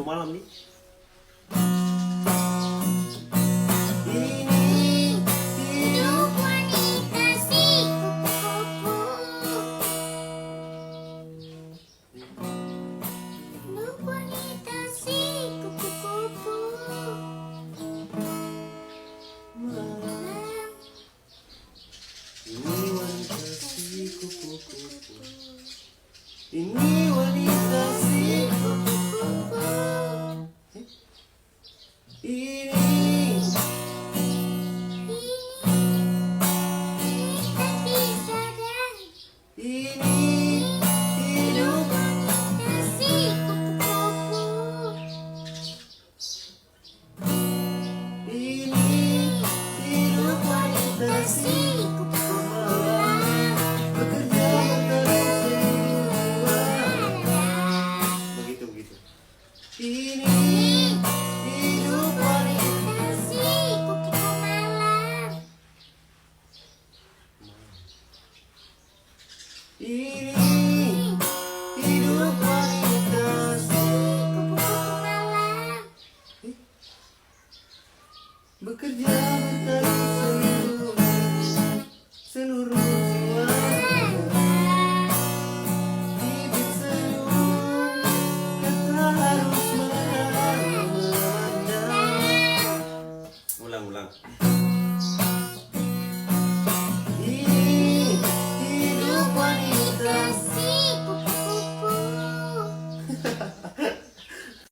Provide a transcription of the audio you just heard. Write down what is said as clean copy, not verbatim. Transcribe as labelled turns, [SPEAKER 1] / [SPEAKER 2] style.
[SPEAKER 1] malam nih. Ini wanita si kupu-kupu. Ini hidup
[SPEAKER 2] si kupu-kupu.
[SPEAKER 1] ini hidup wanita si bekerja begitu begitu. Ini hidup wanita
[SPEAKER 2] si kupu-kupu malam.
[SPEAKER 1] ini hidup wanita si
[SPEAKER 2] Kupu-kupu malam.
[SPEAKER 1] bekerja bertaruh seluruh jiwa. Bibir senyum kata harus memandang. Ulang.